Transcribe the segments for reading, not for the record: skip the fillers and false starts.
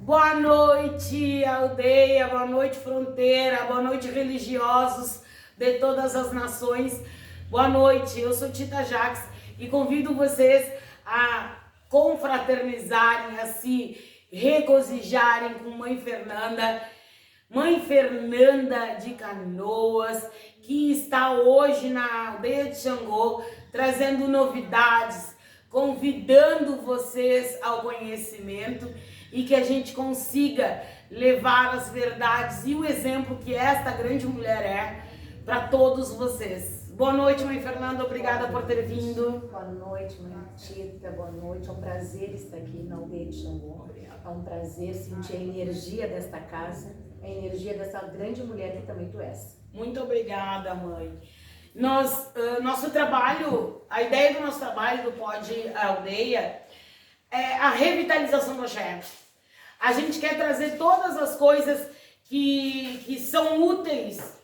Boa noite, aldeia, boa noite, fronteira, boa noite, religiosos de todas as nações. Boa noite, eu sou Tita Jax e convido vocês a confraternizarem, a se regozijarem com Mãe Fernanda de Canoas, que está hoje na aldeia de Xangô, trazendo novidades, convidando vocês ao conhecimento e que a gente consiga levar as verdades e o exemplo que esta grande mulher é para todos vocês. Boa noite, Mãe Fernanda, obrigada por ter vindo. Boa noite, Mãe Tita, boa noite. É um prazer estar aqui na aldeia de Xangô. É um prazer sentir a energia desta casa, a energia dessa grande mulher que também tu és. Muito obrigada, Mãe. Nosso trabalho, a ideia do nosso trabalho do Pod Aldeia é a revitalização do axé. A gente quer trazer todas as coisas que são úteis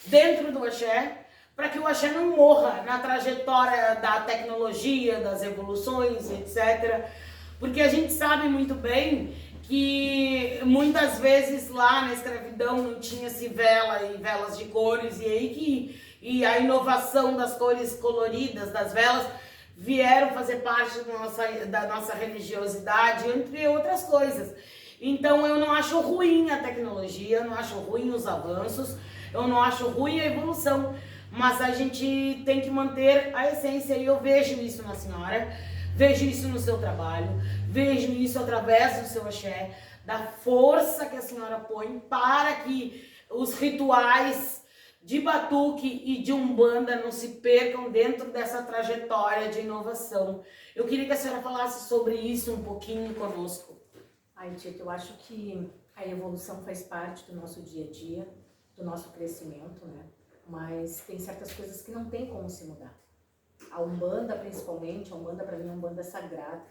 dentro do axé, para que o axé não morra na trajetória da tecnologia, das evoluções, etc. Porque a gente sabe muito bem que muitas vezes lá na escravidão não tinha-se vela e velas de cores, e a inovação das cores coloridas das velas vieram fazer parte da nossa religiosidade, entre outras coisas. Então eu não acho ruim a tecnologia, eu não acho ruim os avanços, eu não acho ruim a evolução, mas a gente tem que manter a essência, e eu vejo isso na senhora, vejo isso no seu trabalho, vejo isso através do seu axé, da força que a senhora põe para que os rituais de batuque e de umbanda não se percam dentro dessa trajetória de inovação. Eu queria que a senhora falasse sobre isso um pouquinho conosco. Ai, Tita, eu acho que a evolução faz parte do nosso dia a dia, do nosso crescimento, né? Mas tem certas coisas que não tem como se mudar. A Umbanda, principalmente, a Umbanda para mim é uma Umbanda sagrada.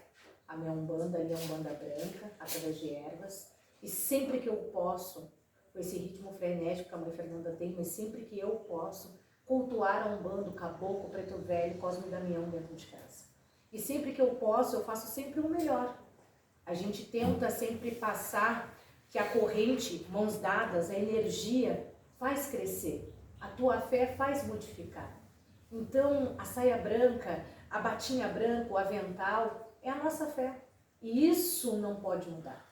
A minha Umbanda ali é uma Umbanda branca, através de ervas. E sempre que eu posso, com esse ritmo frenético que a Mãe Fernanda tem, mas sempre que eu posso, cultuar a Umbanda, o caboclo, o preto velho, o Cosme e Damião dentro de casa. E sempre que eu posso, eu faço sempre o melhor. A gente tenta sempre passar que a corrente, mãos dadas, a energia faz crescer. A tua fé faz modificar. Então, a saia branca, a batinha branca, o avental, é a nossa fé. E isso não pode mudar.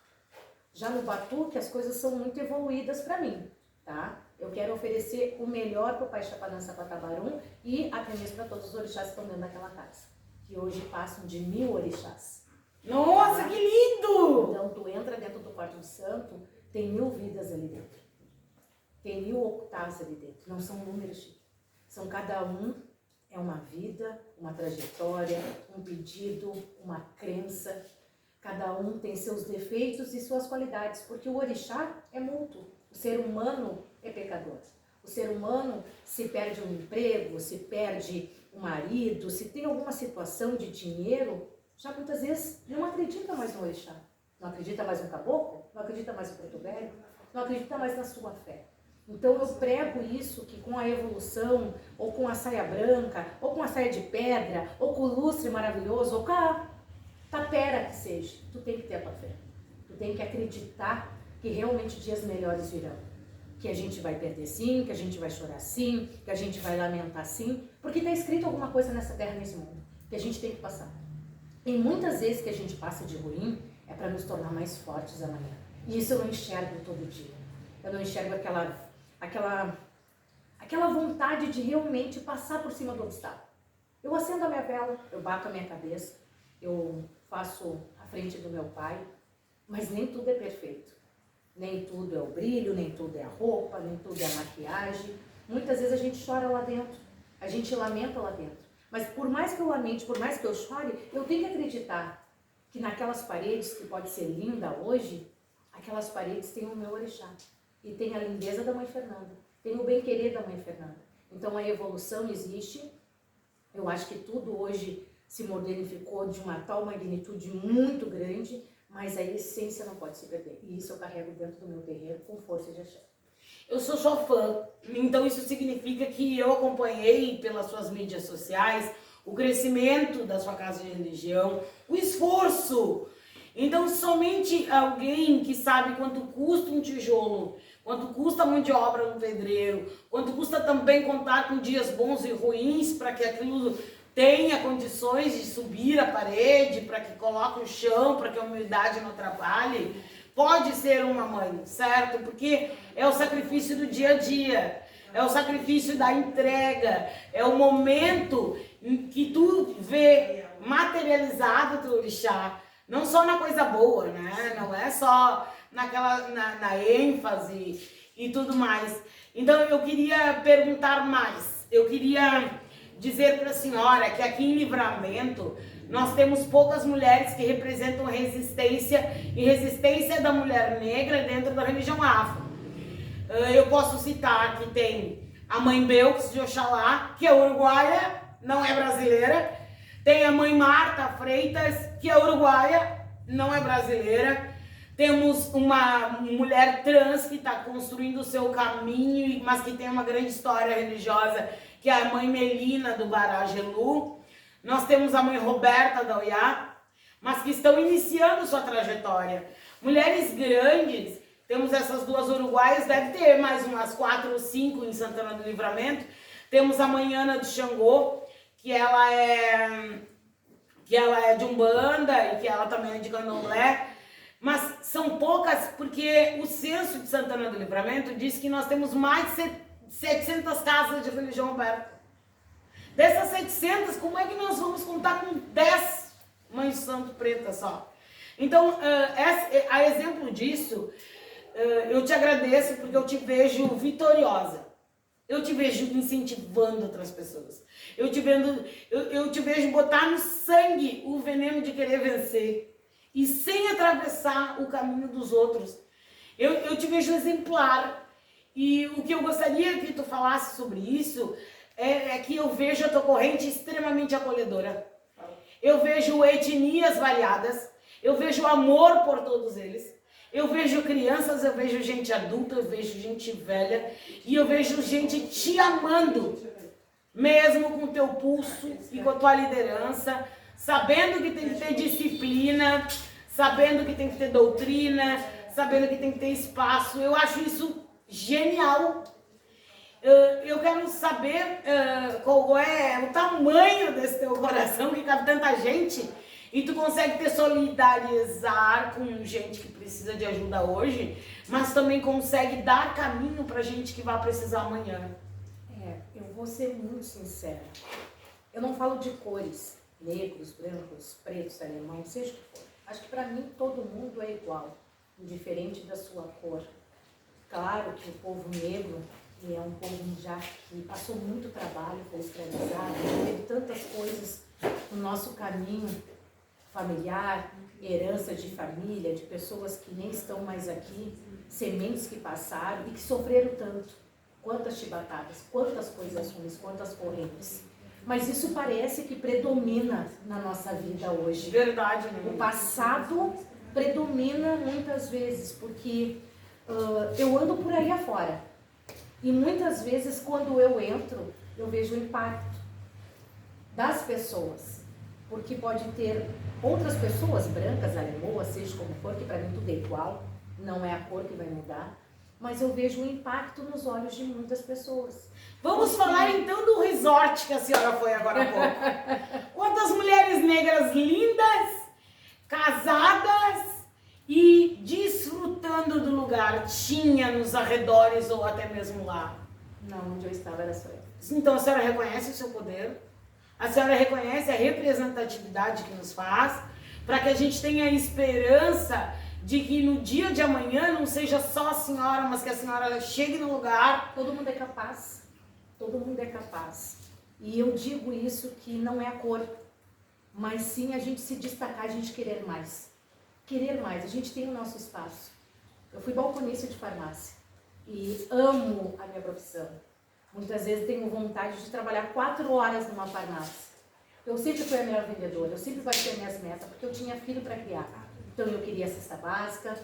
Já no batuque, as coisas são muito evoluídas para mim, tá? Eu quero oferecer o melhor para o Pai Chapanã Sapatabarum e até mesmo para todos os orixás que estão dentro daquela casa. Que hoje passam de 1000 orixás. Nossa, que lindo! Então, tu entra dentro do quarto de santo, tem 1000 vidas ali dentro. Tem 1000 octavos ali dentro. Não são números, são cada um é uma vida, uma trajetória, um pedido, uma crença. Cada um tem seus defeitos e suas qualidades, porque o orixá é mútuo. O ser humano é pecador. O ser humano se perde um emprego, se perde um marido, se tem alguma situação de dinheiro, já muitas vezes não acredita mais no orixá. Não acredita mais no caboclo, não acredita mais no preto velho, não acredita mais na sua fé. Então eu prego isso, que com a evolução, ou com a saia branca, ou com a saia de pedra, ou com o lustre maravilhoso, ou com a tapera que seja, tu tem que ter a tua fé. Tu tem que acreditar que realmente dias melhores virão. Que a gente vai perder sim, que a gente vai chorar sim, que a gente vai lamentar sim, porque está escrito alguma coisa nessa terra, nesse mundo, que a gente tem que passar. E muitas vezes que a gente passa de ruim é para nos tornar mais fortes amanhã. E isso eu não enxergo todo dia. Eu não enxergo aquela vontade de realmente passar por cima do obstáculo. Eu acendo a minha vela, eu bato a minha cabeça, eu faço a frente do meu pai, mas nem tudo é perfeito. Nem tudo é o brilho, nem tudo é a roupa, nem tudo é a maquiagem. Muitas vezes a gente chora lá dentro, a gente lamenta lá dentro. Mas por mais que eu lamente, por mais que eu chore, eu tenho que acreditar que naquelas paredes, que pode ser linda hoje, aquelas paredes têm o meu orixá. E tem a lindeza da Mãe Fernanda, tem o bem-querer da Mãe Fernanda. Então a evolução existe. Eu acho que tudo hoje se modernificou de uma tal magnitude muito grande, mas a essência não pode se perder. E isso eu carrego dentro do meu terreiro com força de axé. Eu sou sua fã, então isso significa que eu acompanhei pelas suas mídias sociais o crescimento da sua casa de religião, o esforço Então, somente alguém que sabe quanto custa um tijolo, quanto custa a mão de obra no pedreiro, quanto custa também contar com dias bons e ruins para que aquilo tenha condições de subir a parede, para que coloque o chão, para que a umidade não atrapalhe, pode ser uma mãe, certo? Porque é o sacrifício do dia a dia, é o sacrifício da entrega, é o momento em que tu vê materializado o teu orixá, não só na coisa boa, né? Não é só na ênfase e tudo mais. Então eu queria perguntar mais, eu queria dizer para a senhora que aqui em Livramento nós temos poucas mulheres que representam resistência e resistência da mulher negra dentro da religião afro. Eu posso citar que tem a mãe Belks de Oxalá, que é uruguaia, não é brasileira. Tem a mãe Marta Freitas, que é uruguaia, não é brasileira. Temos uma mulher trans que está construindo o seu caminho, mas que tem uma grande história religiosa, que é a mãe Melina do Barajelu. Nós temos a mãe Roberta da Oiá, mas que estão iniciando sua trajetória. Mulheres grandes, temos essas duas uruguaias, deve ter mais umas 4 ou 5 em Santana do Livramento. Temos a mãe Ana do Xangô, que ela é de Umbanda e que ela também é de Candomblé. Mas são poucas porque o censo de Santana do Livramento diz que nós temos mais de 700 casas de religião aberta. Dessas 700, como é que nós vamos contar com 10 mães de santo preta só? Então, a exemplo disso, eu te agradeço porque eu te vejo vitoriosa. Eu te vejo incentivando outras pessoas. Eu te vejo botar no sangue o veneno de querer vencer. E sem atravessar o caminho dos outros. Eu te vejo exemplar. E o que eu gostaria que tu falasse sobre isso é que eu vejo a tua corrente extremamente acolhedora. Eu vejo etnias variadas. Eu vejo amor por todos eles. Eu vejo crianças, eu vejo gente adulta, eu vejo gente velha. E eu vejo gente te amando. Mesmo com o teu pulso e com a tua liderança. Sabendo que tem que ter disciplina, sabendo que tem que ter doutrina, sabendo que tem que ter espaço. Eu acho isso genial. Eu quero saber qual é o tamanho desse teu coração, que cabe tanta gente, e tu consegue te solidarizar com gente que precisa de ajuda hoje, mas também consegue dar caminho pra gente que vai precisar amanhã. Eu vou ser muito sincera. Eu não falo de cores. Negros, brancos, pretos, alemães, seja o que for. Acho que para mim todo mundo é igual, indiferente da sua cor. Claro que o povo negro é um povo já que passou muito trabalho, foi escravizado, teve tantas coisas no nosso caminho familiar, herança de família, de pessoas que nem estão mais aqui, sementes que passaram e que sofreram tanto. Quantas chibatadas, quantas coisas ruins, quantas correntes. Mas isso parece que predomina na nossa vida hoje. Verdade, né? O passado predomina muitas vezes, porque eu ando por aí afora. E muitas vezes, quando eu entro, eu vejo o impacto das pessoas. Porque pode ter outras pessoas, brancas, alemãs, seja como for, que para mim tudo é igual, não é a cor que vai mudar. Mas eu vejo o impacto nos olhos de muitas pessoas. Vamos falar então do resort que a senhora foi agora há pouco. Quantas mulheres negras lindas, casadas e desfrutando do lugar tinha nos arredores ou até mesmo lá? Não, onde eu estava era só eu. Então a senhora reconhece o seu poder? A senhora reconhece a representatividade que nos faz para que a gente tenha esperança de que no dia de amanhã não seja só a senhora, mas que a senhora chegue no lugar. Todo mundo é capaz. Todo mundo é capaz. E eu digo isso que não é a cor, mas sim a gente se destacar, a gente querer mais. Querer mais, a gente tem o nosso espaço. Eu fui balconista de farmácia e amo a minha profissão. Muitas vezes tenho vontade de trabalhar 4 horas numa farmácia. Eu sempre fui a melhor vendedora, eu sempre bati as minhas metas, porque eu tinha filho para criar. Então eu queria a cesta básica,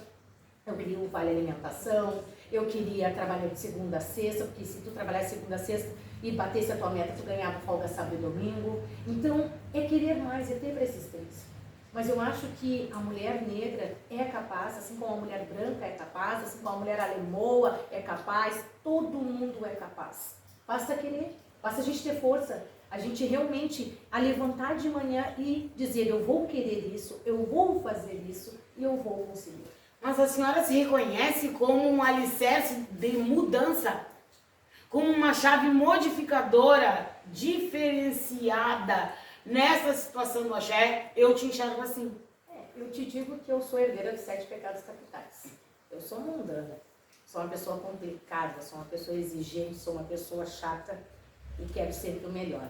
eu queria o vale alimentação, eu queria trabalhar de segunda a sexta, porque se tu trabalhar de segunda a sexta e batesse a tua meta, tu ganhava folga sábado e domingo. Então é querer mais, é ter persistência. Mas eu acho que a mulher negra é capaz, assim como a mulher branca é capaz, assim como a mulher alemoa é capaz, todo mundo é capaz. Basta querer, basta a gente ter força, a gente realmente a levantar de manhã e dizer eu vou querer isso, eu vou fazer isso e eu vou conseguir. Mas a senhora se reconhece como um alicerce de mudança, como uma chave modificadora, diferenciada nessa situação do axé? Eu te enxergo assim. Eu te digo que eu sou herdeira dos 7 pecados capitais. Eu sou mundana, sou uma pessoa complicada, sou uma pessoa exigente, sou uma pessoa chata e quero sempre o melhor.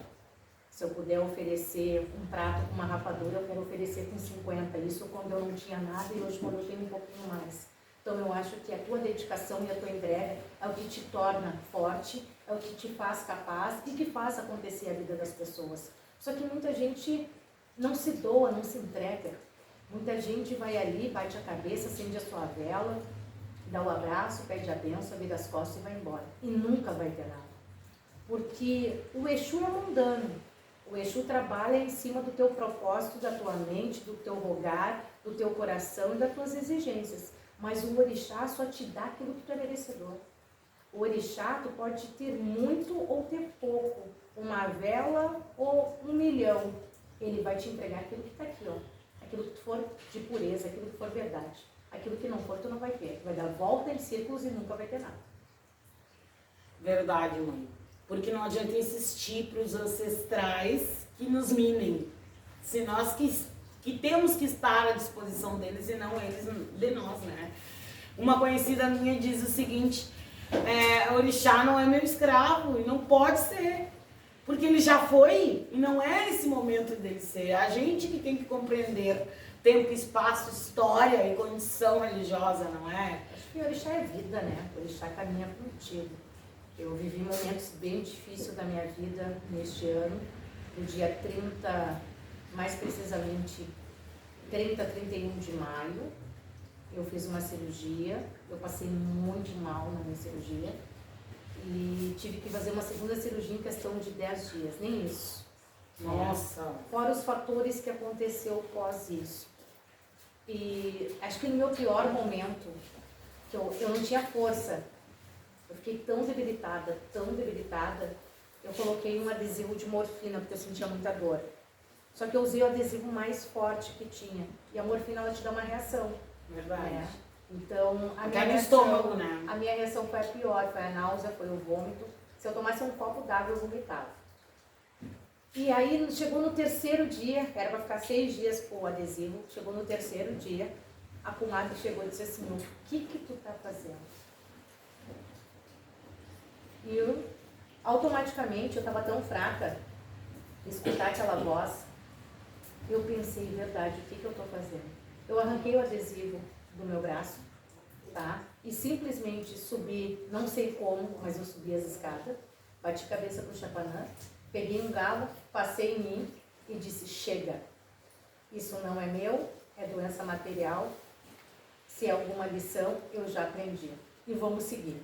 Se eu puder oferecer um prato com uma rapadura, eu quero oferecer com 50. Isso quando eu não tinha nada e hoje quando eu tenho um pouquinho mais. Então eu acho que a tua dedicação e a tua entrega é o que te torna forte, é o que te faz capaz e que faz acontecer a vida das pessoas. Só que muita gente não se doa, não se entrega. Muita gente vai ali, bate a cabeça, acende a sua vela, dá o abraço, pede a benção, vira as costas e vai embora. E nunca vai ter nada. Porque o Exu é mundano. O Exu trabalha em cima do teu propósito, da tua mente, do teu rogar, do teu coração e das tuas exigências. Mas o orixá só te dá aquilo que tu é merecedor. O orixá, tu pode ter muito ou ter pouco. Uma vela ou 1 milhão. Ele vai te entregar aquilo que está aqui, ó. Aquilo que for de pureza, aquilo que for verdade. Aquilo que não for, tu não vai ter. Tu vai dar volta em círculos e nunca vai ter nada. Verdade, mãe. Porque não adianta insistir para os ancestrais que nos mimem. Se nós que temos que estar à disposição deles e não eles de nós, né? Uma conhecida minha diz o seguinte, orixá não é meu escravo e não pode ser. Porque ele já foi e não é esse momento dele ser. É a gente que tem que compreender tempo, espaço, história e condição religiosa, não é? Acho que o orixá é vida, né? O orixá caminha contigo. Eu vivi momentos bem difíceis da minha vida neste ano, no dia 30, mais precisamente 31 de maio. Eu fiz uma cirurgia, eu passei muito mal na minha cirurgia e tive que fazer uma segunda cirurgia em questão de 10 dias, nem isso. Nossa! Fora os fatores que aconteceu pós isso. E acho que no meu pior momento, que eu não tinha força, eu fiquei tão debilitada, eu coloquei um adesivo de morfina, porque eu sentia muita dor. Só que eu usei o adesivo mais forte que tinha. E a morfina, ela te dá uma reação. Verdade. Né? Então, até no estômago, né? A minha reação foi a pior, foi a náusea, foi o vômito. Se eu tomasse um copo d'água, eu vomitava. E aí, chegou no terceiro dia, era para ficar 6 dias com o adesivo, chegou no terceiro dia, a comadre chegou e disse assim, o que tu tá fazendo? E eu, automaticamente, eu estava tão fraca, escutar aquela voz, eu pensei, verdade, o que eu estou fazendo? Eu arranquei o adesivo do meu braço, tá? E simplesmente subi, não sei como, mas eu subi as escadas, bati cabeça pro chapanã, peguei um galo, passei em mim e disse, chega, isso não é meu, é doença material, se é alguma lição, eu já aprendi. E vamos seguir.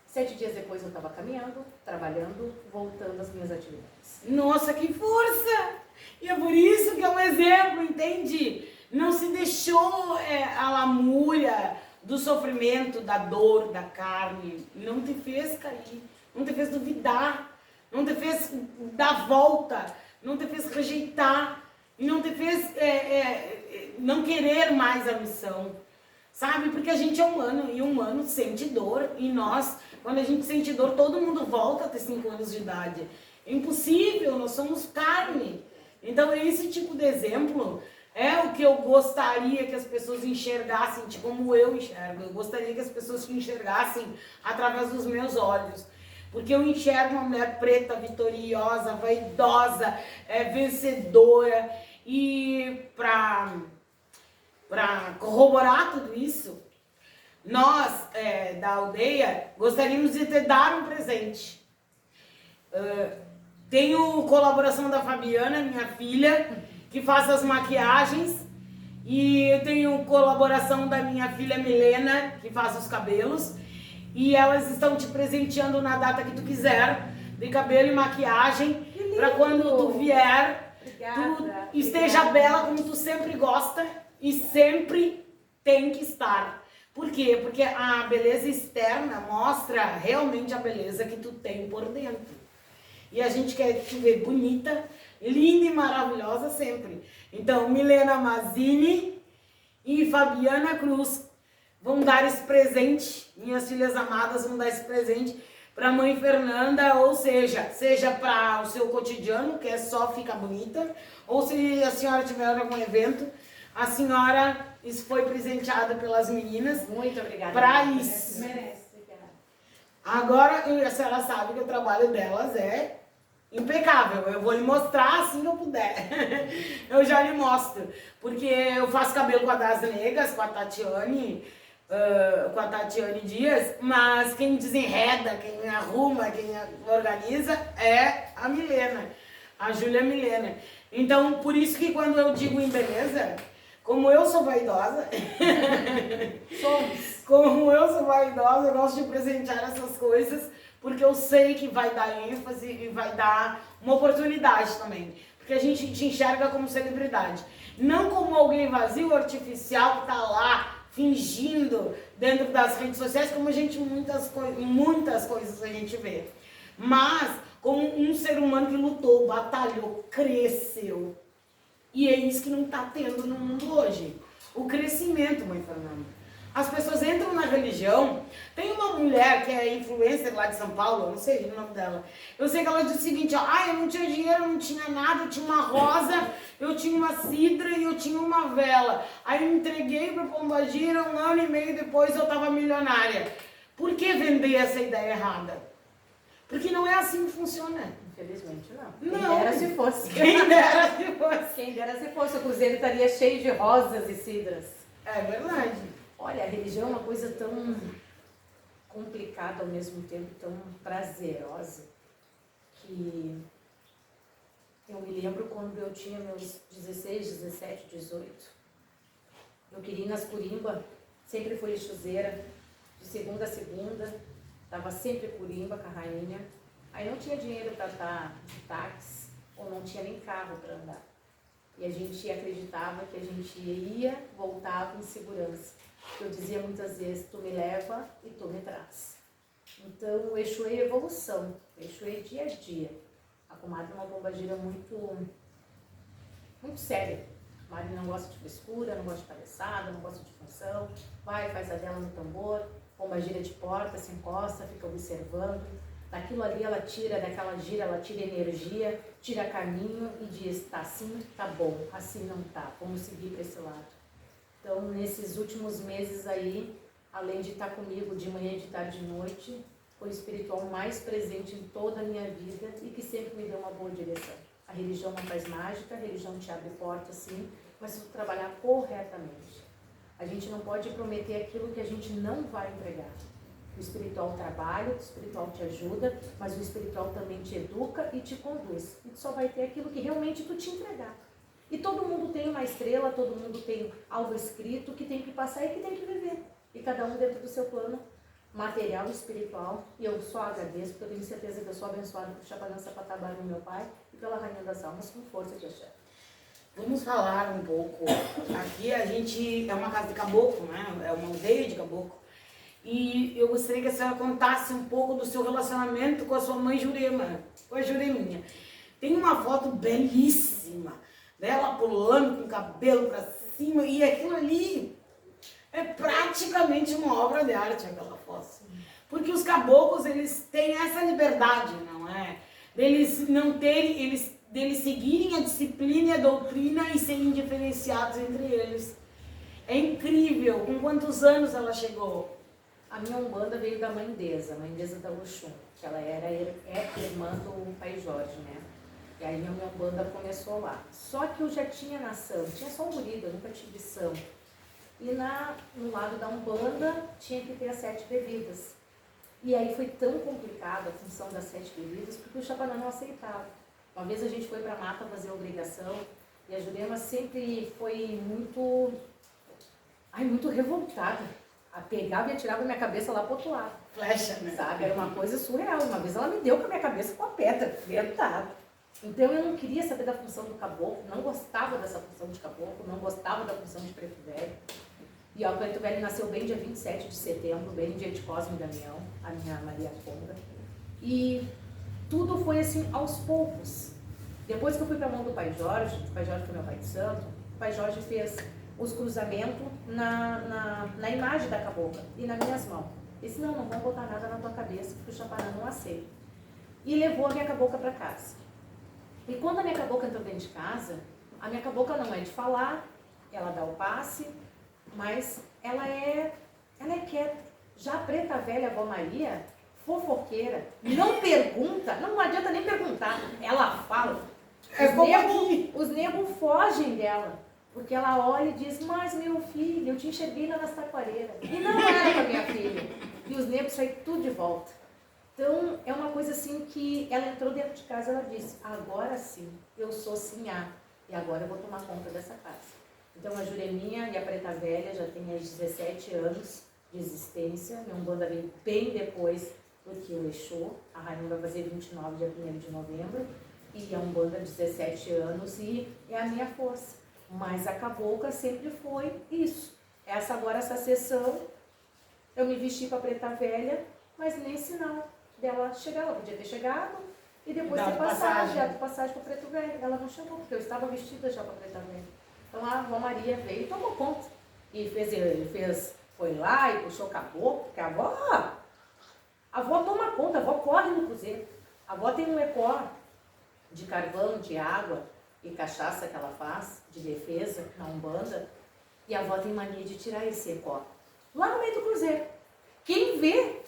7 dias depois eu estava caminhando, trabalhando, voltando às minhas atividades. Nossa, que força! E é por isso que é um exemplo, entende? Não se deixou a lamúria do sofrimento, da dor, da carne. Não te fez cair, não te fez duvidar, não te fez dar volta, não te fez rejeitar, não te fez não querer mais a missão. Sabe? Porque a gente é humano e o humano sente dor e nós, quando a gente sente dor, todo mundo volta a ter 5 anos de idade. É impossível, nós somos carne. Então esse tipo de exemplo é o que eu gostaria que as pessoas enxergassem, de como eu enxergo. Eu gostaria que as pessoas enxergassem através dos meus olhos. Porque eu enxergo uma mulher preta, vitoriosa, vaidosa, vencedora. E para corroborar tudo isso, nós da aldeia gostaríamos de te dar um presente. Tenho colaboração da Fabiana, minha filha, que faz as maquiagens, e eu tenho colaboração da minha filha Milena, que faz os cabelos, e elas estão te presenteando na data que tu quiser, de cabelo e maquiagem, para quando tu vier, Obrigada. Tu esteja bela como tu sempre gosta e sempre tem que estar. Por quê? Porque a beleza externa mostra realmente a beleza que tu tem por dentro. E a gente quer te ver bonita, linda e maravilhosa sempre. Então, Milena Mazzini e Fabiana Cruz vão dar esse presente, minhas filhas amadas vão dar esse presente para a mãe Fernanda, ou seja para o seu cotidiano, que é só ficar bonita, ou se a senhora tiver algum evento, a senhora, isso foi presenteada pelas meninas. Muito obrigada. Para isso. Merece, obrigada. Agora, a senhora sabe que o trabalho delas é impecável. Eu vou lhe mostrar assim que eu puder. Eu já lhe mostro. Porque eu faço cabelo com a Das Negas, com a Tatiane Dias, mas quem desenreda, quem arruma, quem organiza é a Milena, a Júlia Milena. Então, por isso que quando eu digo em beleza, como eu sou vaidosa, eu gosto de presentear essas coisas, porque eu sei que vai dar ênfase e vai dar uma oportunidade também. Porque a gente te enxerga como celebridade. Não como alguém vazio, artificial, que tá lá fingindo dentro das redes sociais, como a gente muitas coisas a gente vê. Mas como um ser humano que lutou, batalhou, cresceu. E é isso que não está tendo no mundo hoje. O crescimento, mãe Fernanda. As pessoas entram na religião. Tem uma mulher que é influencer lá de São Paulo, eu não sei o nome dela. Eu sei que ela diz o seguinte, ó, eu não tinha dinheiro, eu não tinha nada, eu tinha uma rosa, eu tinha uma cidra e eu tinha uma vela. Aí eu entreguei para Pombagira, 1 ano e meio depois eu estava milionária. Por que vender essa ideia errada? Porque não é assim que funciona. Infelizmente não. Não. Quem dera se fosse. Quem dera se fosse. Quem dera se fosse. O cruzeiro estaria cheio de rosas e cidras. É verdade. Olha, a religião é uma coisa tão complicada ao mesmo tempo, tão prazerosa, que eu me lembro quando eu tinha meus 16, 17, 18. Eu queria ir nas Curimba, sempre fui lixuzeira, de segunda a segunda, estava sempre Curimba com a rainha. Aí não tinha dinheiro para estar de táxi, ou não tinha nem carro para andar. E a gente acreditava que a gente ia, voltava em segurança. Eu dizia muitas vezes, tu me leva e tu me traz. Então, o Exu é evolução, o Exu é dia a dia. A comadre é uma pombagira muito séria. A comadre não gosta de frescura, não gosta de palhaçada, não gosta de função. Vai, faz a dela no tambor, pombagira de porta, se encosta, fica observando. Daquilo ali ela tira, daquela gira, ela tira energia, tira caminho e diz, tá assim, tá bom, assim não tá, vamos seguir para esse lado. Então, nesses últimos meses aí, além de estar comigo de manhã, de tarde e de noite, foi o espiritual mais presente em toda a minha vida e que sempre me deu uma boa direção. A religião não faz mágica, a religião te abre porta sim, mas se tu trabalhar corretamente. A gente não pode prometer aquilo que a gente não vai entregar. O espiritual trabalha, o espiritual te ajuda, mas o espiritual também te educa e te conduz. E tu só vai ter aquilo que realmente tu te entregar. E todo mundo tem uma estrela, todo mundo tem algo escrito que tem que passar e que tem que viver. E cada um dentro do seu plano material e espiritual. E eu só agradeço, porque eu tenho certeza que eu sou abençoada por Chapanã Sapatabá, meu pai, e pela Rainha das Almas, com força de axé. Vamos falar um pouco. Aqui a gente é uma casa de caboclo, né? É uma aldeia de caboclo. E eu gostaria que a senhora contasse um pouco do seu relacionamento com a sua mãe Jurema, com a Jureminha. Tem uma foto belíssima dela pulando com o cabelo pra cima, e aquilo ali é praticamente uma obra de arte, aquela foto. Porque os caboclos, eles têm essa liberdade, não é? Deles não terem, deles seguirem a disciplina e a doutrina e serem diferenciados entre eles. É incrível. Com quantos anos ela chegou? A minha Umbanda veio da Mãe Deza da Oxum, que ela é irmã do Pai Jorge, né? E aí a minha Umbanda começou lá. Só que eu já tinha na santo, tinha só um gurido, eu nunca tive santo. E no lado da Umbanda tinha que ter as 7 bebidas. E aí foi tão complicado a função das 7 bebidas, porque o Chapanã não aceitava. Uma vez a gente foi para a mata fazer a obrigação, e a Jurema sempre foi muito revoltada. A pegava e atirava minha cabeça lá pro outro lado. Flecha, né? Sabe? Era uma coisa surreal. Uma vez ela me deu com a minha cabeça com a pedra dentro da água. Então eu não queria saber da função do caboclo, não gostava dessa função de caboclo, não gostava da função de preto velho. E ó, o preto velho nasceu bem dia 27 de setembro, bem dia de Cosme e Damião, a minha Maria Conga. E tudo foi assim aos poucos. Depois que eu fui para a mão do Pai Jorge, o Pai Jorge foi meu pai de santo, o Pai Jorge fez os cruzamentos na imagem da cabocla e nas minhas mãos. Ele disse, não vamos botar nada na tua cabeça, porque o chaparã não aceita. E levou a minha cabocla para casa. E quando a minha cabocla entrou dentro de casa, a minha cabocla não é de falar, ela dá o passe, mas ela é quieta. Já a preta velha, a avó Maria, fofoqueira, não pergunta, não adianta nem perguntar, ela fala. Os negros fogem dela, porque ela olha e diz, mas meu filho, eu te enxerguei lá nas taquareiras. E não era para minha filha. E os negros saem tudo de volta. Então, é uma coisa assim que ela entrou dentro de casa e ela disse, agora sim, eu sou Sinhá, e agora eu vou tomar conta dessa casa. Então, a Jureminha e a Preta Velha já têm 17 anos de existência, minha Umbanda veio bem depois do que o Exu, a Rainha vai fazer 29, dia 1º de novembro, e a Umbanda 17 anos e é a minha força. Mas a cabocla sempre foi isso. Essa sessão, eu me vesti para Preta Velha, mas nem sinal dela chegar. Ela podia ter chegado e depois ter passagem para Preto Velho. Ela não chegou, porque eu estava vestida já para Preta Velha. Então a avó Maria veio e tomou conta. E foi lá e puxou o caboclo, porque a avó toma conta, a avó corre no cruzeiro. A avó tem um ecó de carvão, de água e cachaça que ela faz, de defesa, na Umbanda. E a avó tem mania de tirar esse ecó lá no meio do cruzeiro. Quem vê,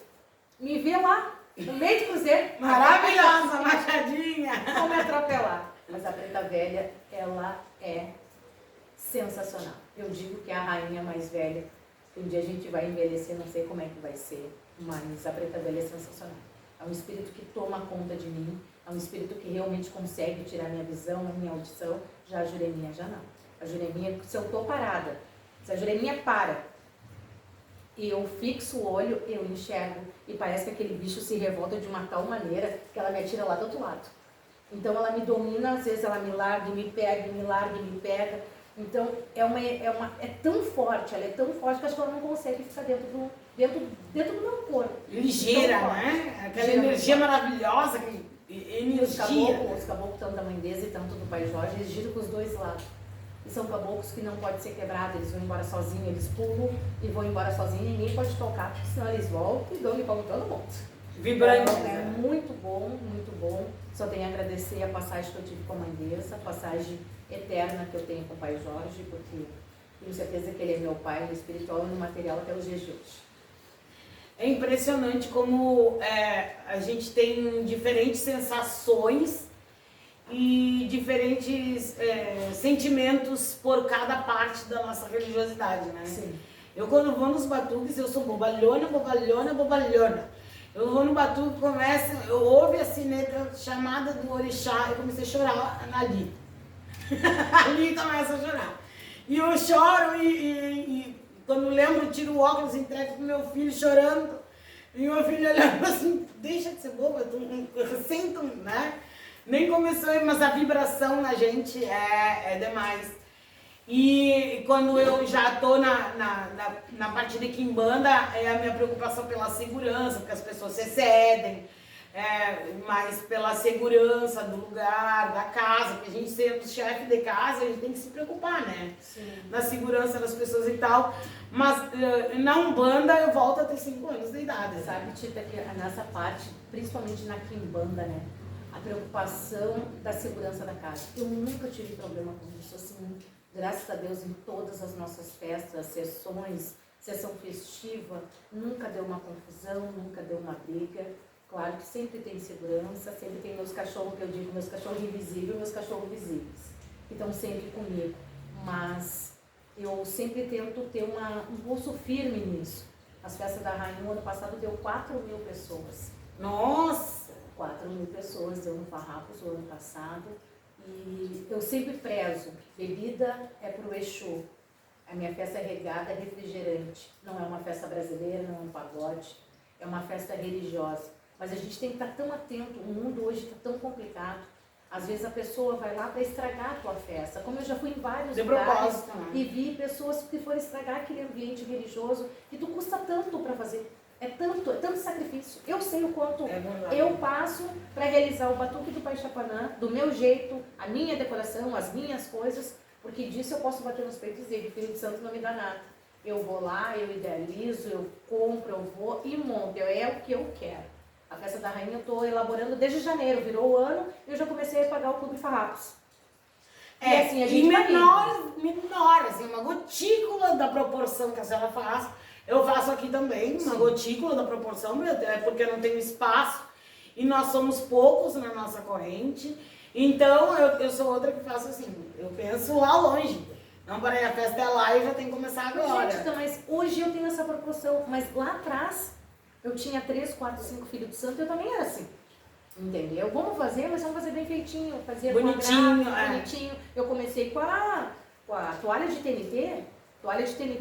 me vê lá, no meio do cruzeiro. Maravilhosa, machadinha! Vão me atropelar. Mas a Preta Velha, ela é sensacional. Eu digo que é a rainha mais velha. Um dia a gente vai envelhecer, não sei como é que vai ser, mas a Preta Velha é sensacional. É um espírito que toma conta de mim, é um espírito que realmente consegue tirar minha visão, a minha audição. Já a Jureminha já não. A Jureminha, se eu estou parada, se a Jureminha para e eu fixo o olho, eu enxergo e parece que aquele bicho se revolta de uma tal maneira que ela me atira lá do outro lado. Então ela me domina, às vezes ela me larga e me pega, me larga e me pega. Então é tão forte, ela é tão forte que acho que ela não consegue ficar dentro do meu corpo. Ligeira, né? Aquela energia maravilhosa, energia. Os caboclos tanto da Mãe Desa e tanto do Pai Jorge, eles giram com os dois lados. E são caboclos que não podem ser quebrados, eles vão embora sozinhos, eles pulam e vão embora sozinhos, ninguém pode tocar, porque senão eles voltam e dão de pau todo mundo. Vibrante. Então, é muito bom, muito bom. Só tenho a agradecer a passagem que eu tive com a Mãe Desa, a passagem eterna que eu tenho com o Pai Jorge, porque tenho certeza que ele é meu pai no espiritual e no material até os dias de hoje. É impressionante como a gente tem diferentes sensações e diferentes sentimentos por cada parte da nossa religiosidade, né? Sim. Eu quando vou nos batuques, eu sou bobalhona, bobalhona, bobalhona. Eu vou no batuque, eu ouvo a sineta chamada do orixá, eu comecei a chorar ali. Ali começa a chorar. E eu choro e quando lembro, tiro o óculos e entrego pro meu filho chorando. E meu filho olhando assim, deixa de ser boba, tu sinto, né? Nem começou, mas a vibração na gente é demais. E quando eu já estou na parte de quimbanda, é a minha preocupação pela segurança, porque as pessoas se excedem, mas pela segurança do lugar, da casa, porque a gente sendo chefe de casa, a gente tem que se preocupar, né? Sim. Na segurança das pessoas e tal. Mas na Umbanda eu volto a ter 5 anos de idade. Sabe, Tita, que nessa parte, principalmente na quimbanda, né? A preocupação da segurança da casa. Eu nunca tive problema com isso, assim, graças a Deus, em todas as nossas festas, sessões, sessão festiva, nunca deu uma confusão, nunca deu uma briga. Claro que sempre tem segurança, sempre tem meus cachorros, que eu digo, meus cachorros invisíveis e meus cachorros visíveis, que estão sempre comigo. Mas eu sempre tento ter um pulso firme nisso. As festas da Rainha, no ano passado, deu 4.000 pessoas. Nossa! 4.000 pessoas deu no Farrapos o ano passado. E eu sempre prezo, bebida é pro Exu. A minha festa é regada, é refrigerante. Não é uma festa brasileira, não é um pagode, é uma festa religiosa. Mas a gente tem que estar tão atento, o mundo hoje está tão complicado. Às vezes a pessoa vai lá para estragar a tua festa. Como eu já fui em vários De lugares propósito, né? e vi pessoas que foram estragar aquele ambiente religioso que tu custa tanto para fazer. É tanto sacrifício. Eu sei o quanto eu passo para realizar o batuque do Pai Chapanã, do meu jeito, a minha decoração, as minhas coisas, porque disso eu posso bater nos peitos e dizer que o Filho de Santo não me dá nada. Eu vou lá, eu idealizo, eu compro, eu vou e monto. É o que eu quero. A Festa da Rainha eu estou elaborando desde janeiro, virou o ano, e eu já comecei a pagar o Clube Farrapos. E assim, a gente menor, assim, uma gotícula da proporção que a senhora faz. Eu faço aqui também, uma gotícula da proporção, porque eu não tenho espaço. E nós somos poucos na nossa corrente. Então, eu sou outra que faço assim, eu penso lá longe. Não, peraí, a festa é lá e já tem que começar agora. Gente, então, mas hoje eu tenho essa proporção, mas lá atrás, eu tinha 3, 4, 5 filhos de santo, eu também era assim. Entendeu? Vamos fazer, mas vamos fazer bem feitinho, fazer bonitinho, bonitinho. Eu comecei com a toalha de TNT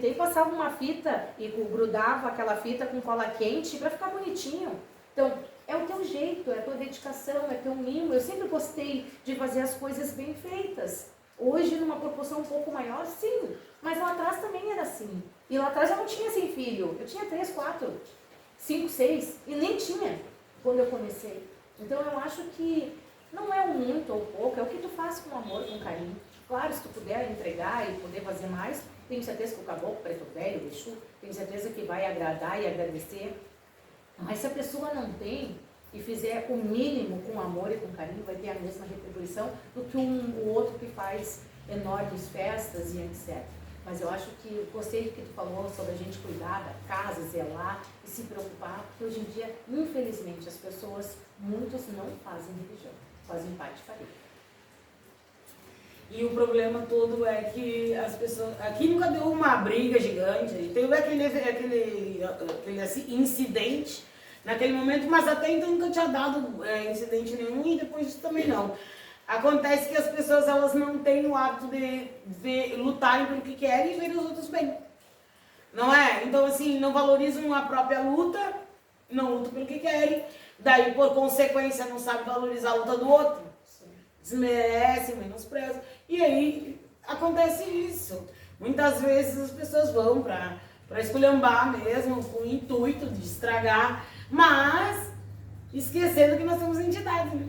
e passava uma fita e grudava aquela fita com cola quente para ficar bonitinho. Então, é o teu jeito, é a tua dedicação, é teu mimo. Eu sempre gostei de fazer as coisas bem feitas. Hoje, numa proporção um pouco maior, sim. Mas lá atrás também era assim. E lá atrás eu não tinha 100 filhos. Eu tinha 3, 4, 5, 6. E nem tinha quando eu comecei. Então, eu acho que não é um muito ou pouco. É o que tu faz com amor, com carinho. Claro, se tu puder entregar e poder fazer mais, tenho certeza que o caboclo, preto velho, o Exu, tenho certeza que vai agradar e agradecer. Mas se a pessoa não tem e fizer o mínimo com amor e com carinho, vai ter a mesma retribuição do que o outro que faz enormes festas e etc. Mas eu acho que gostei do que tu falou sobre a gente cuidar da casa, zelar e se preocupar, porque hoje em dia, infelizmente, as pessoas, muitos não fazem religião, fazem parte de família. E o problema todo é que as pessoas... Aqui nunca deu uma briga gigante, teve aquele incidente naquele momento, mas até então nunca tinha dado incidente nenhum e depois disso também não. Acontece que as pessoas elas não têm o hábito de lutarem pelo que querem e verem os outros bem. Não é? Então assim, não valorizam a própria luta, não lutam pelo que querem, daí por consequência não sabem valorizar a luta do outro. Desmerece, menospreza. E aí acontece isso. Muitas vezes as pessoas vão para esculhambar mesmo, com o intuito de estragar, mas esquecendo que nós somos entidades, né?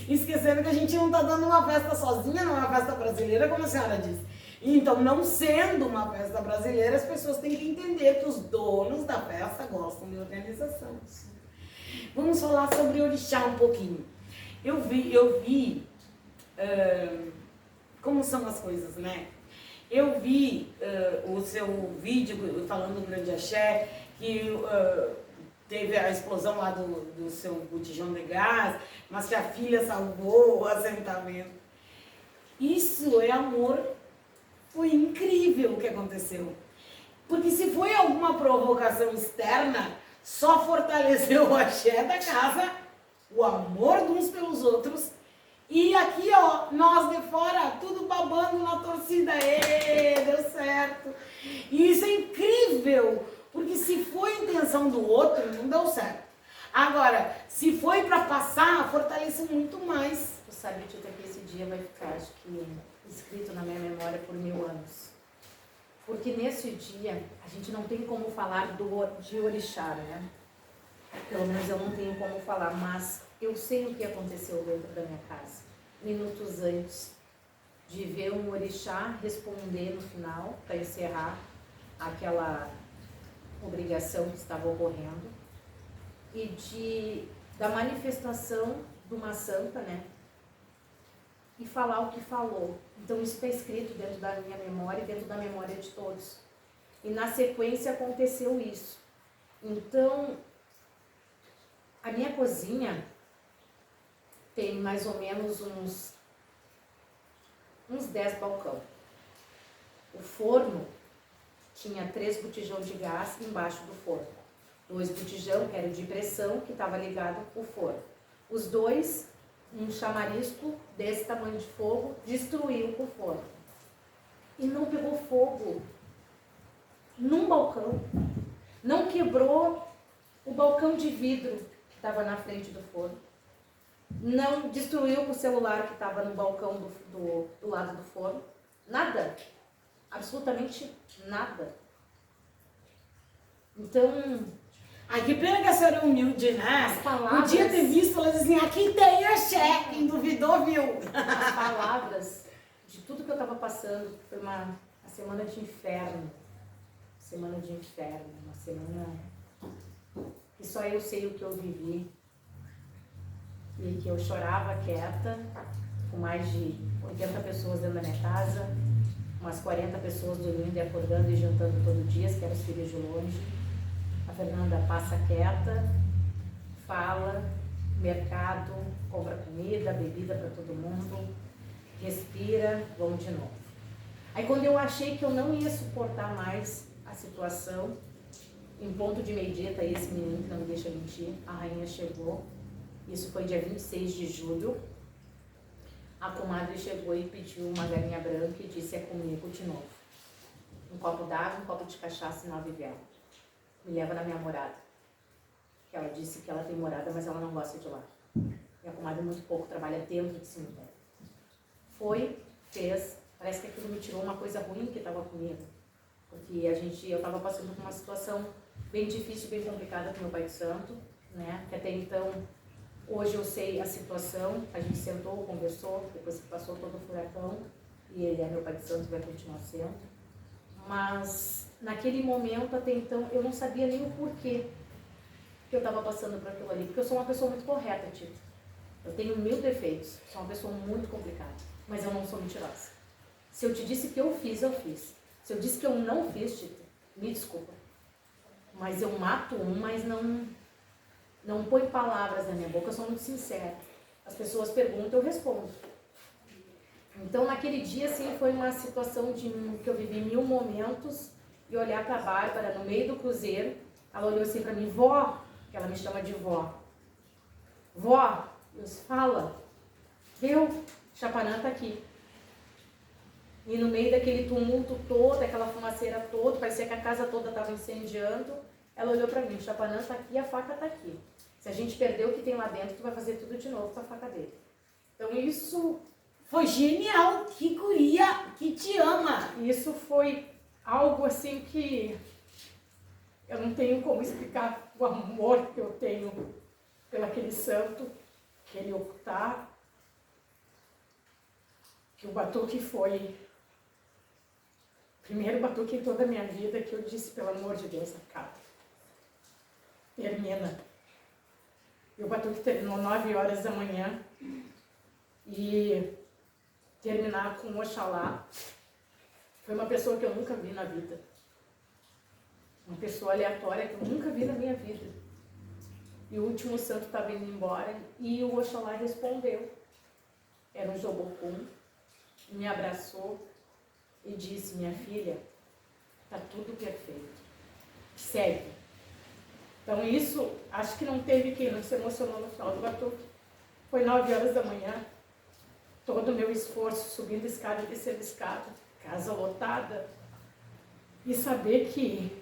Esquecendo que a gente não está dando uma festa sozinha, não é uma festa brasileira, como a senhora disse. Então, não sendo uma festa brasileira, as pessoas têm que entender que os donos da festa gostam de organização. Vamos falar sobre orixá um pouquinho. Eu vi como são as coisas, né? Eu vi o seu vídeo falando do Grande Axé, que teve a explosão lá do seu botijão de gás, mas que a filha salvou o assentamento. Isso é amor. Foi incrível o que aconteceu. Porque se foi alguma provocação externa, só fortaleceu o axé da casa, o amor de uns pelos outros. E aqui, ó, nós de fora, tudo babando na torcida. Ê, deu certo. E isso é incrível, porque se foi a intenção do outro, não deu certo. Agora, se foi para passar, fortalece muito mais. Tu sabe, Tita, que esse dia vai ficar, acho que, escrito na minha memória por 1000 anos. Porque nesse dia, a gente não tem como falar de orixá, né? Pelo menos eu não tenho como falar, mas eu sei o que aconteceu dentro da minha casa. Minutos antes de ver um orixá responder no final, para encerrar aquela obrigação que estava ocorrendo, e da manifestação de uma santa, né? E falar o que falou. Então isso está escrito dentro da minha memória e dentro da memória de todos. E na sequência aconteceu isso. Então, a minha cozinha tem mais ou menos uns 10 balcões. O forno tinha 3 botijões de gás embaixo do forno. 2 botijão, que era de pressão, que estava ligado ao forno. Os 2, um chamarisco desse tamanho de fogo, destruiu o forno. E não pegou fogo num balcão. Não quebrou o balcão de vidro que estava na frente do forno. não destruiu o celular que estava no balcão do lado do forno. Nada. Absolutamente nada. Então, Ai, que pena que a senhora é humilde, né? as palavras... Podia ter visto ela assim, aqui tem a cheque, quem duvidou viu. As palavras de tudo que eu estava passando, foi uma semana de inferno. Semana de inferno, uma semana que só eu sei o que eu vivi. E que eu chorava quieta, com mais de 80 pessoas dentro da minha casa, umas 40 pessoas dormindo e acordando e jantando todo dia, que eram os filhos de longe. A Fernanda passa quieta, fala, mercado, compra comida, bebida para todo mundo, respira, vamos de novo. Aí quando eu achei que eu não ia suportar mais a situação, em ponto de meio-dia, tá esse menino que não me deixa mentir, a rainha chegou. Isso foi dia 26 de julho. A comadre chegou e pediu uma galinha branca e disse, é comigo de novo. Um copo d'água, um copo de cachaça e 9 velas. Me leva na minha morada. Que ela disse que ela tem morada, mas ela não gosta de lá. E a comadre muito pouco trabalha dentro de cemitério. Foi, fez, parece que aquilo me tirou uma coisa ruim que estava comigo. Porque eu estava passando por uma situação bem difícil, bem complicada com meu pai de santo, né? Que até então... Hoje eu sei a situação, a gente sentou, conversou, depois que passou todo o furacão, e ele é meu pai de santo, vai continuar sendo. Mas naquele momento, até então, eu não sabia nem o porquê que eu estava passando por aquilo ali, porque eu sou uma pessoa muito correta, Tito. Eu tenho 1000 defeitos, sou uma pessoa muito complicada, mas eu não sou mentirosa. Se eu te disse que eu fiz, eu fiz. Se eu disse que eu não fiz, Tito, me desculpa. Mas eu mato mas não põe palavras na minha boca, eu sou muito sincera. As pessoas perguntam, eu respondo. Então, naquele dia, assim, foi uma situação que eu vivi 1000 momentos, e olhar para a Bárbara no meio do cruzeiro, ela olhou assim para mim, vó, que ela me chama de vó. Vó, Deus fala, viu? Chapanã tá aqui. E no meio daquele tumulto todo, aquela fumaceira toda, parecia que a casa toda estava incendiando, ela olhou para mim, Chapanã tá aqui, a faca tá aqui. Se a gente perder o que tem lá dentro, tu vai fazer tudo de novo com a faca dele. Então isso foi genial, que guria que te ama. Isso foi algo assim que eu não tenho como explicar o amor que eu tenho pelo aquele santo, aquele ocultar, que o batuque foi o primeiro batuque em toda a minha vida que eu disse, pelo amor de Deus, acaba. Termina. E o batuque terminou 9 horas da manhã. E terminar com Oxalá foi uma pessoa que eu nunca vi na vida. Uma pessoa aleatória que eu nunca vi na minha vida. E o último santo estava indo embora e o Oxalá respondeu. Era um Jobocum. Me abraçou e disse, minha filha, está tudo perfeito. Segue. Então isso, acho que não teve quem não se emocionou no final do batuque. Foi 9 horas da manhã, todo o meu esforço, subindo escada e descendo escada, casa lotada, e saber que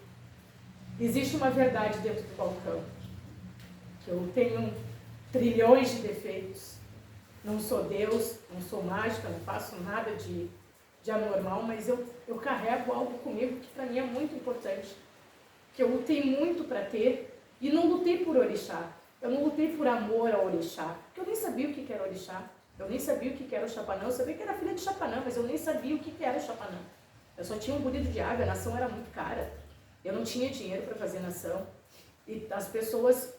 existe uma verdade dentro do balcão, que eu tenho trilhões de defeitos, não sou Deus, não sou mágica, não faço nada de anormal, mas eu carrego algo comigo que para mim é muito importante, que eu lutei muito para ter, e não lutei por orixá, eu não lutei por amor ao orixá, porque eu nem sabia o que era orixá, eu nem sabia o que era o Chapanã, eu sabia que era filha de Chapanã, mas eu nem sabia o que era o Chapanã. Eu só tinha um bolido de água, a nação era muito cara, eu não tinha dinheiro para fazer nação, e as pessoas,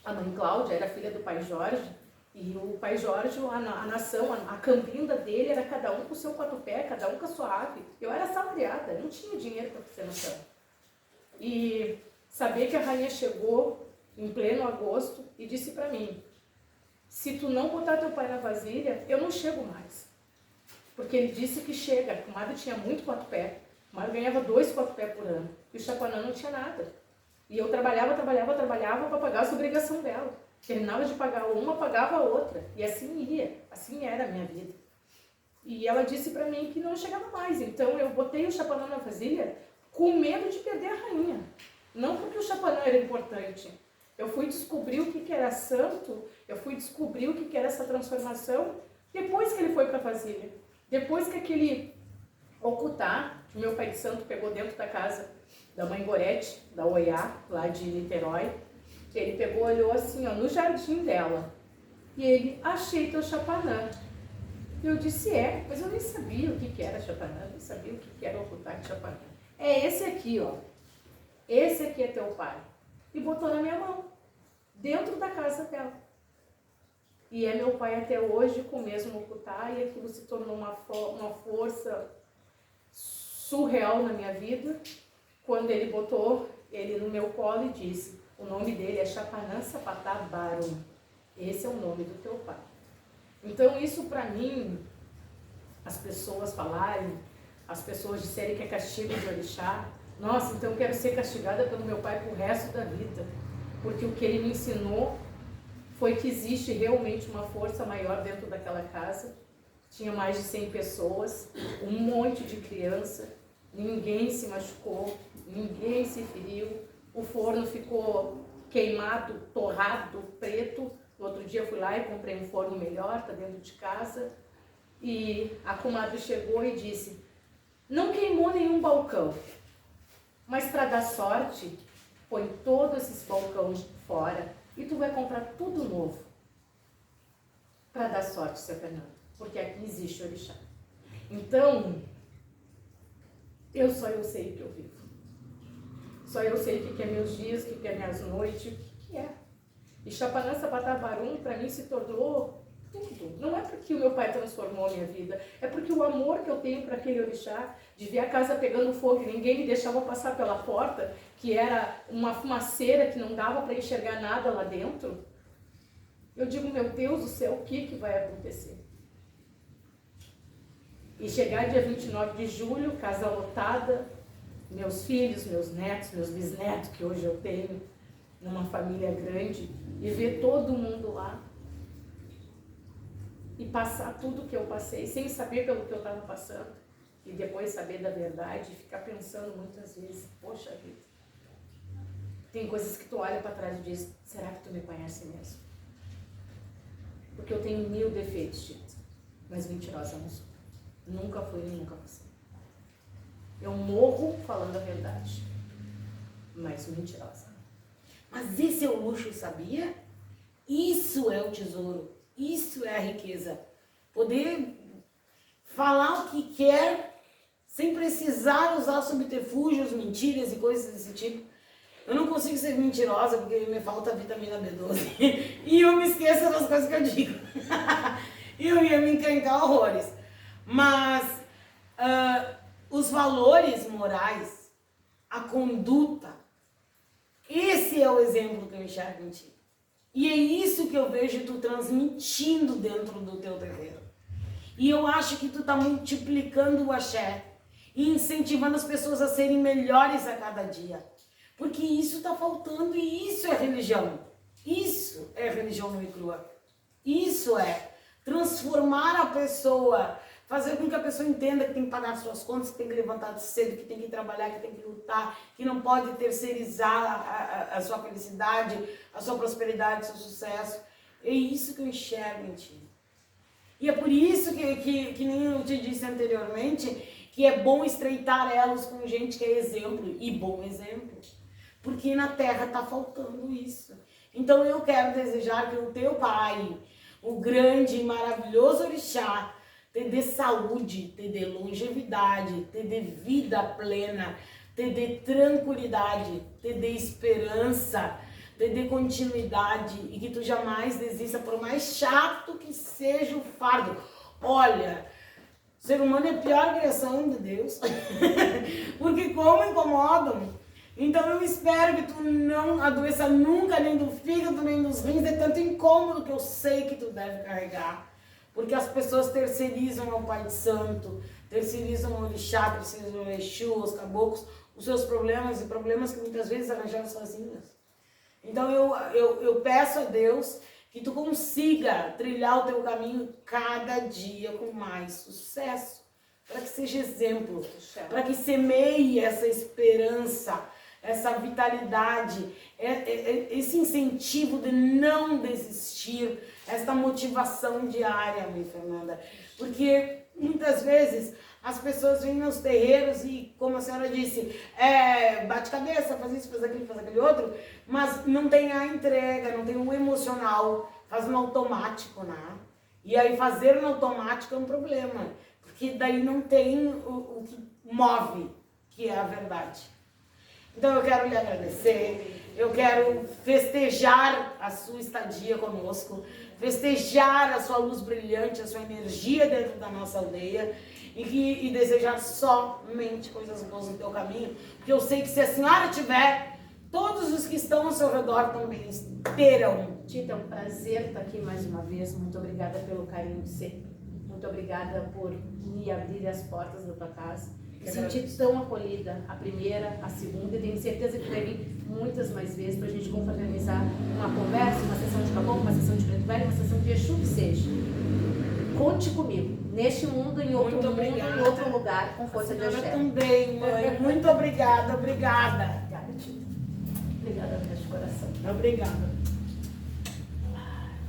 a mãe Cláudia era filha do pai Jorge, e o pai Jorge, a nação, a campinda dele era cada um com o seu quatupé, cada um com a sua ave. Eu era assalariada, não tinha dinheiro para fazer nação. E saber que a rainha chegou em pleno agosto e disse para mim, se tu não botar teu pai na vasilha, eu não chego mais. Porque ele disse que chega, a comadre tinha muito quatupé, a comadre ganhava 2 quatupé por ano, e o Chapanã não tinha nada. E eu trabalhava para pagar as obrigações dela. Terminava de pagar uma, pagava a outra. E assim ia, assim era a minha vida. E ela disse para mim que não chegava mais. Então eu botei o Chapanã na vasilha com medo de perder a rainha. Não porque o Chapanã era importante, Eu fui descobrir o que era santo, eu fui descobrir o que era essa transformação depois que ele foi para Brasília. Depois que aquele Okutá, que meu pai de santo pegou dentro da casa da mãe Gorete, da Oiá, lá de Niterói, ele pegou, olhou assim, ó, no jardim dela. E ele, achei teu chapanã. E eu disse, mas eu nem sabia o que era chapanã, nem sabia o que era Okutá de chapanã. É esse aqui, ó. Esse aqui é teu pai. E botou na minha mão, dentro da casa dela. E é meu pai até hoje com o mesmo Okutá, e aquilo se tornou uma força surreal na minha vida, quando ele botou ele no meu colo e disse, o nome dele é Chapanã Sapatá Barum. Esse é o nome do teu pai. Então isso para mim, as pessoas falarem, as pessoas disserem que é castigo de orixá, nossa, então eu quero ser castigada pelo meu pai pro resto da vida, porque o que ele me ensinou foi que existe realmente uma força maior dentro daquela casa. Tinha mais de 100 pessoas, um monte de criança, ninguém se machucou, ninguém se feriu, o forno ficou queimado, torrado, preto. No outro dia eu fui lá e comprei um forno melhor, tá dentro de casa, e a comadre chegou e disse, não queimou nenhum balcão, mas para dar sorte, põe todos esses balcões fora e tu vai comprar tudo novo. Para dar sorte, seu Fernando, porque aqui existe orixá. Então, só eu sei o que eu vivo. Só eu sei o que é meus dias, o que é minhas noites, o que é. E Chapanã Sapatá Barum, para mim, se tornou tudo. Não é porque o meu pai transformou a minha vida, é porque o amor que eu tenho para aquele orixá, de ver a casa pegando fogo e ninguém me deixava passar pela porta, que era uma fumaceira que não dava para enxergar nada lá dentro. Eu digo, meu Deus do céu, o que vai acontecer? E chegar dia 29 de julho, casa lotada, meus filhos, meus netos, meus bisnetos, que hoje eu tenho, numa família grande, e ver todo mundo lá, e passar tudo que eu passei, sem saber pelo que eu estava passando, e depois saber da verdade, e ficar pensando muitas vezes, poxa vida, tem coisas que tu olha para trás e diz, será que tu me conhece mesmo? Porque eu tenho 1000 defeitos, gente, mas mentirosa não sou. Nunca fui e nunca vou ser. Eu morro falando a verdade, mas mentirosa. Mas esse é o luxo, sabia? Isso é o tesouro, isso é a riqueza. Poder falar o que quer, sem precisar usar subterfúgios, mentiras e coisas desse tipo. Eu não consigo ser mentirosa porque me falta vitamina B12. E eu me esqueço das coisas que eu digo. E eu ia me encrencar horrores. Mas os valores morais, a conduta, esse é o exemplo que eu enxergo em ti. E é isso que eu vejo tu transmitindo dentro do teu terreiro. E eu acho que tu tá multiplicando o axé e incentivando as pessoas a serem melhores a cada dia. Porque isso tá faltando e isso é religião. Isso é religião nua e crua. Isso é transformar a pessoa, fazer com que a pessoa entenda que tem que pagar suas contas, que tem que levantar cedo, que tem que trabalhar, que tem que lutar, que não pode terceirizar a sua felicidade, a sua prosperidade, o seu sucesso. É isso que eu enxergo em ti. E é por isso que nem eu te disse anteriormente, que é bom estreitar elos com gente que é exemplo, e bom exemplo. Porque na Terra está faltando isso. Então eu quero desejar que o teu pai, o grande e maravilhoso orixá, te dê saúde, te dê longevidade, te dê vida plena, te dê tranquilidade, te dê esperança, te dê continuidade e que tu jamais desista, por mais chato que seja o fardo. Olha, o ser humano é a pior criação de Deus, porque como incomodam. Então eu espero que tu não adoeça nunca, nem do fígado, nem dos rins, é tanto incômodo que eu sei que tu deve carregar. Porque as pessoas terceirizam ao Pai de Santo, terceirizam ao Orixá, terceirizam ao Exu, aos caboclos, os seus problemas e problemas que muitas vezes arranjaram sozinhas. Então eu peço a Deus que tu consiga trilhar o teu caminho cada dia com mais sucesso, para que seja exemplo, para que semeie essa esperança, essa vitalidade, esse incentivo de não desistir, essa motivação diária, mãe Fernanda. Porque muitas vezes as pessoas vêm nos terreiros e, como a senhora disse, bate cabeça, faz isso, faz aquele outro, mas não tem a entrega, não tem o emocional, faz no automático, né? E aí fazer no automático é um problema, porque daí não tem o que move, que é a verdade. Então eu quero lhe agradecer, eu quero festejar a sua estadia conosco, festejar a sua luz brilhante, a sua energia dentro da nossa aldeia e desejar somente coisas boas no teu caminho, porque eu sei que se a senhora tiver, todos os que estão ao seu redor também terão. Tita, é um prazer estar aqui mais uma vez. Muito obrigada pelo carinho de sempre. Muito obrigada por me abrir as portas da tua casa. Me senti tão acolhida, a primeira, a segunda, e tenho certeza que vai vir muitas mais vezes para a gente confraternizar uma conversa, uma sessão de caboclo, uma sessão de preto velho, uma sessão de Exu que seja. Conte comigo, neste mundo, em outro mundo, em outro lugar, com força de Axé. Também, mãe. Muito obrigada, obrigada. Obrigada, Tita. Obrigada de coração. Obrigada.